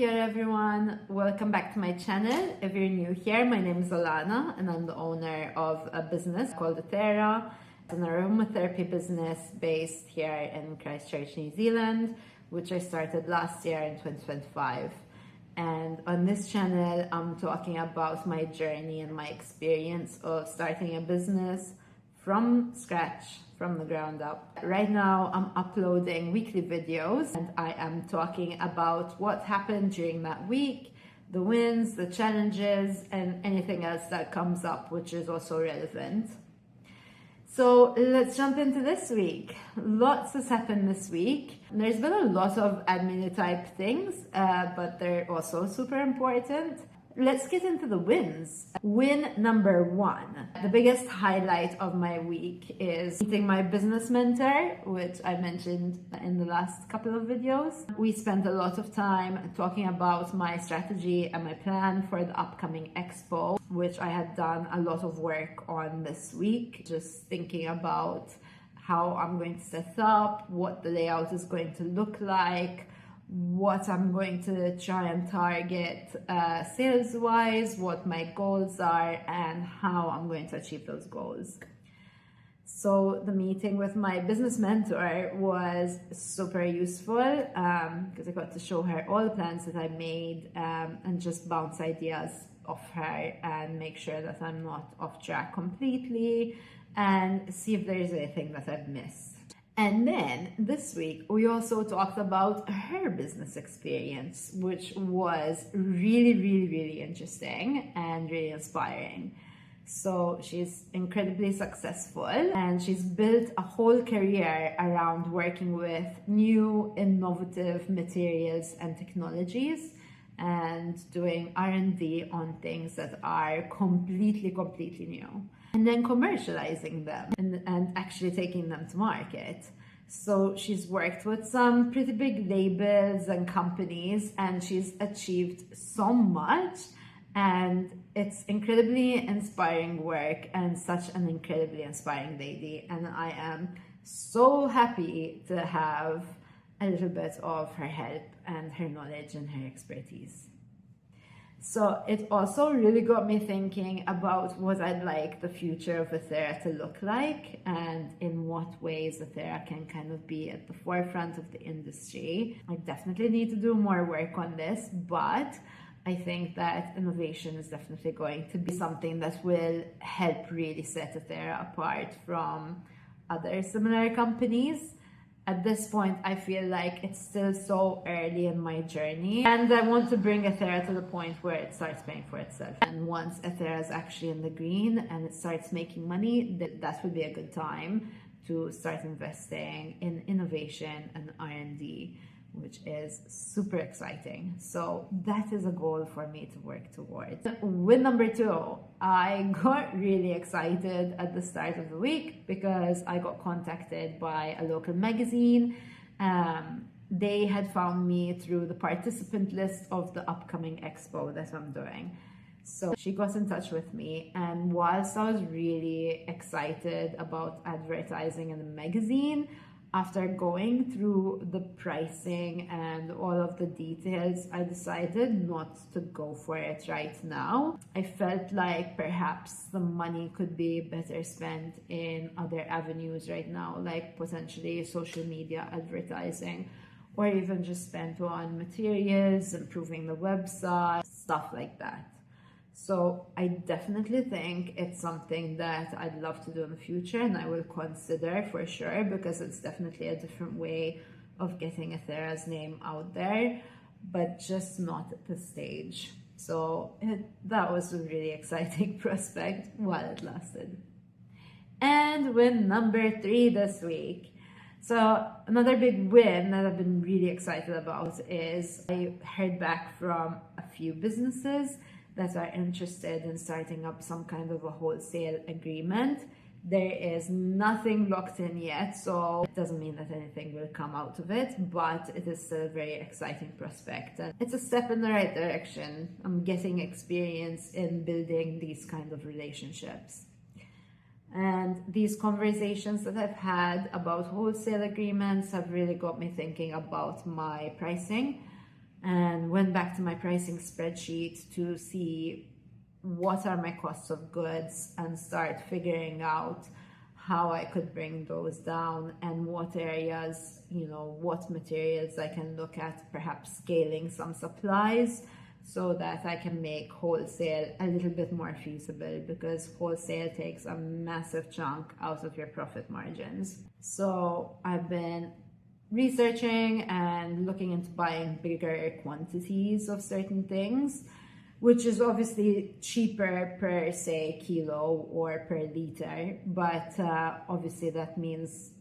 here everyone, welcome back to my channel. If you're new here, my name is Alana and I'm the owner of a business called ethēra. It's an aromatherapy business based here in Christchurch, New Zealand, which I started last year in 2025. And on this channel, I'm talking about my journey and my experience of starting a business from scratch, from the ground up. Right now, I'm uploading weekly videos and I am talking about what happened during that week, the wins, the challenges, and anything else that comes up, which is also relevant. So let's jump into this week. Lots has happened this week. There's been a lot of admin type things, but they're also super important. Let's get into the wins. Win number one. The biggest highlight of my week is meeting my business mentor, which I mentioned in the last couple of videos. We spent a lot of time talking about my strategy and my plan for the upcoming expo, which I had done a lot of work on this week, just thinking about how I'm going to set up, what the layout is going to look like, what I'm going to try and target sales-wise, what my goals are, and how I'm going to achieve those goals. So the meeting with my business mentor was super useful because I got to show her all the plans that I made and just bounce ideas off her and make sure that I'm not off track completely and see if there's anything that I've missed. And then this week, we also talked about her business experience, which was really interesting and really inspiring. So she's incredibly successful and she's built a whole career around working with new innovative materials and technologies and doing R&D on things that are completely new. And then commercializing them and actually taking them to market. So she's worked with some pretty big labels and companies and she's achieved so much, and it's incredibly inspiring work and such an incredibly inspiring lady, and I am so happy to have a little bit of her help and her knowledge and her expertise. So it also really got me thinking about what I'd like the future of ethēra to look like and in what ways ethēra can kind of be at the forefront of the industry. I definitely need to do more work on this, but I think that innovation is definitely going to be something that will help really set ethēra apart from other similar companies. At this point, I feel like it's still so early in my journey and I want to bring ethēra to the point where it starts paying for itself. And once ethēra is actually in the green and it starts making money, that would be a good time to start investing in innovation and R&D, which is super exciting. So that is a goal for me to work towards. Win number two, I got really excited at the start of the week because I got contacted by a local magazine. They had found me through the participant list of the upcoming expo that I'm doing. So she got in touch with me, and whilst I was really excited about advertising in the magazine, after going through the pricing and all of the details, I decided not to go for it right now. I felt like perhaps the money could be better spent in other avenues right now, like potentially social media advertising, or even just spent on materials, improving the website, stuff like that. So I definitely think it's something that I'd love to do in the future and I will consider for sure, because it's definitely a different way of getting ethēra's name out there, but just not at this stage. So that was a really exciting prospect while it lasted. And win number three this week. So another big win that I've been really excited about is I heard back from a few businesses that are interested in starting up some kind of a wholesale agreement. There is nothing locked in yet, so it doesn't mean that anything will come out of it, but it is still a very exciting prospect. And it's a step in the right direction. I'm getting experience in building these kind of relationships. And these conversations that I've had about wholesale agreements have really got me thinking about my pricing and went back to my pricing spreadsheet to see what are my costs of goods and start figuring out how I could bring those down and what areas, what materials I can look at, perhaps scaling some supplies so that I can make wholesale a little bit more feasible, because wholesale takes a massive chunk out of your profit margins. So I've been researching and looking into buying bigger quantities of certain things, which is obviously cheaper per, say, kilo or per liter, but obviously that means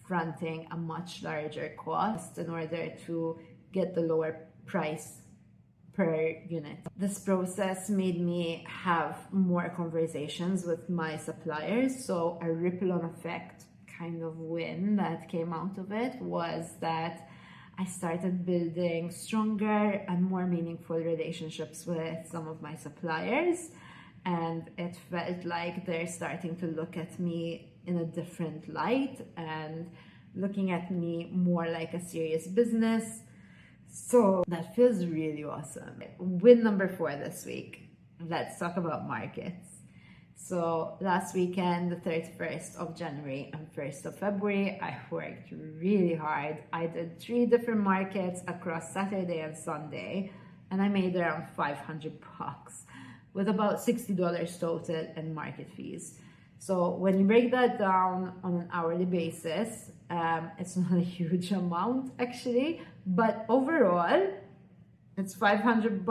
fronting a much larger cost in order to get the lower price per unit. This process made me have more conversations with my suppliers, so a ripple on effect kind of win that came out of it was that I started building stronger and more meaningful relationships with some of my suppliers, and it felt like they're starting to look at me in a different light and looking at me more like a serious business. So that feels really awesome. Win number 4 this week. Let's talk about markets. So last weekend, the 31st of January and 1st of February, I worked really hard. I did 3 different markets across Saturday and Sunday, and I made around $500 with about $60 total in market fees. So when you break that down on an hourly basis, it's not a huge amount actually, but overall, it's $500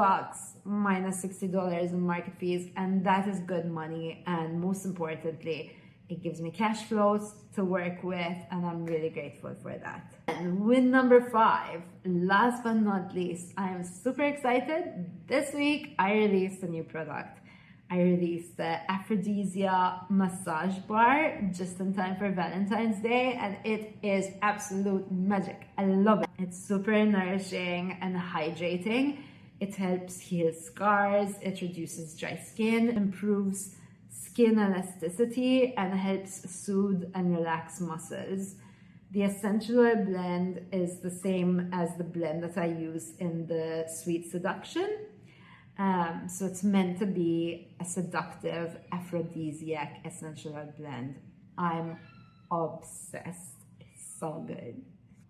minus $60 in market fees, and that is good money. And most importantly, it gives me cash flows to work with, and I'm really grateful for that. And win number 5, last but not least, I am super excited. This week, I released a new product. I released the Aphrodisia massage bar just in time for Valentine's Day, and it is absolute magic. I love it. It's super nourishing and hydrating. It helps heal scars, it reduces dry skin, improves skin elasticity, and helps soothe and relax muscles. The essential oil blend is the same as the blend that I use in the Sweet Seduction. So it's meant to be a seductive aphrodisiac essential oil blend. I'm obsessed. It's so good.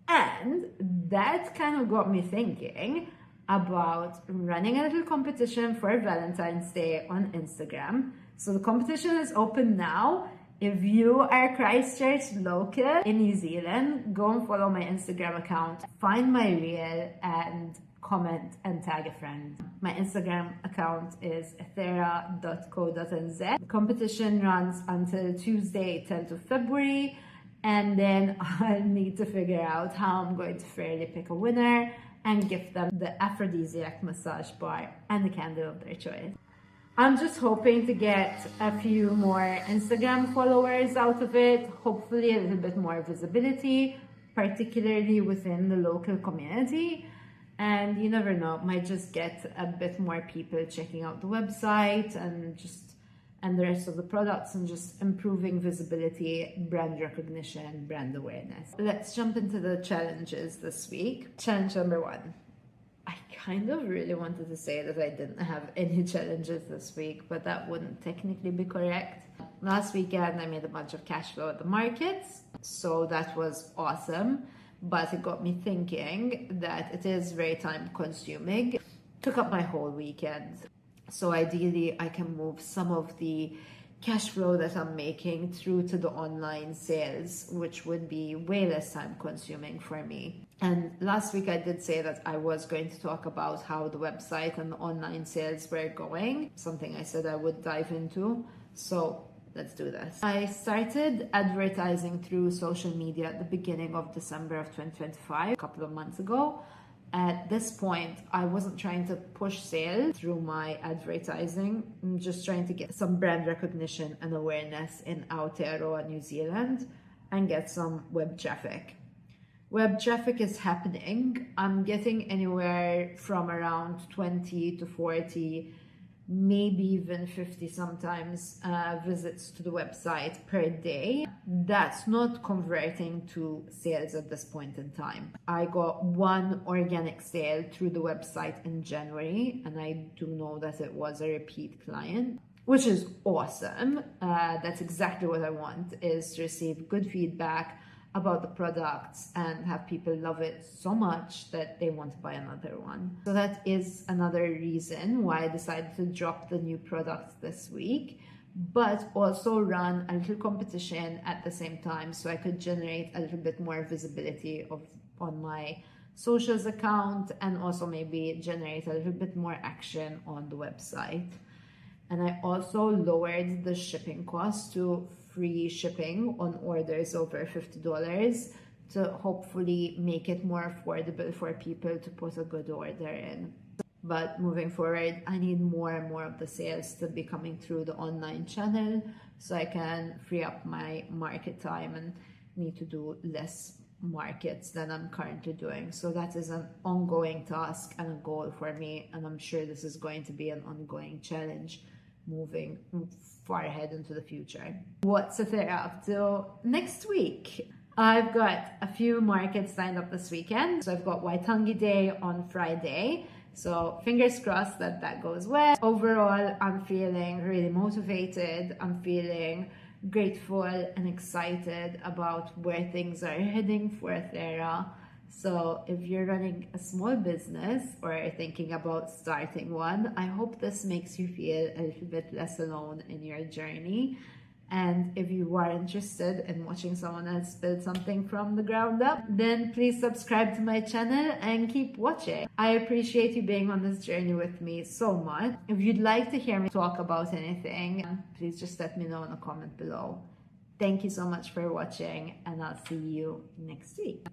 And that kind of got me thinking about running a little competition for Valentine's Day on Instagram. So the competition is open now. If you are Christchurch local in New Zealand, go and follow my Instagram account, find my reel and comment and tag a friend. My Instagram account is ethēra.co.nz. The competition runs until Tuesday, 10th of February, and then I'll need to figure out how I'm going to fairly pick a winner and gift them the aphrodisiac massage bar and the candle of their choice. I'm just hoping to get a few more Instagram followers out of it, hopefully a little bit more visibility, particularly within the local community. And you never know, might just get a bit more people checking out the website and the rest of the products, and just improving visibility, brand recognition, brand awareness. Let's jump into the challenges this week. Challenge number 1. I kind of really wanted to say that I didn't have any challenges this week, but that wouldn't technically be correct. Last weekend, I made a bunch of cash flow at the markets, so that was awesome. But it got me thinking that it is very time consuming. Took up my whole weekend. So ideally I can move some of the cash flow that I'm making through to the online sales, which would be way less time consuming for me. And last week I did say that I was going to talk about how the website and the online sales were going, something I said I would dive into. So let's do this. I started advertising through social media at the beginning of December of 2025, a couple of months ago. At this point, I wasn't trying to push sales through my advertising. I'm just trying to get some brand recognition and awareness in Aotearoa, New Zealand, and get some web traffic. Web traffic is happening. I'm getting anywhere from around 20 to 40 maybe even 50 sometimes visits to the website per day. That's not converting to sales at this point in time. I got one organic sale through the website in January, and I do know that it was a repeat client, which is awesome. That's exactly what I want, is to receive good feedback about the products and have people love it so much that they want to buy another one. So that is another reason why I decided to drop the new products this week, but also run a little competition at the same time so I could generate a little bit more visibility on my socials account, and also maybe generate a little bit more action on the website. And I also lowered the shipping cost to free shipping on orders over $50 to hopefully make it more affordable for people to put a good order in. But moving forward, I need more and more of the sales to be coming through the online channel so I can free up my market time and need to do less markets than I'm currently doing. So that is an ongoing task and a goal for me, and I'm sure this is going to be an ongoing challenge moving far ahead into the future. What's ethēra up to next week? I've got a few markets lined up this weekend. So I've got Waitangi Day on Friday. So fingers crossed that that goes well. Overall, I'm feeling really motivated. I'm feeling grateful and excited about where things are heading for ethēra. So if you're running a small business or are thinking about starting one, I hope this makes you feel a little bit less alone in your journey. And if you are interested in watching someone else build something from the ground up, then please subscribe to my channel and keep watching. I appreciate you being on this journey with me so much. If you'd like to hear me talk about anything, please just let me know in a comment below. Thank you so much for watching, and I'll see you next week.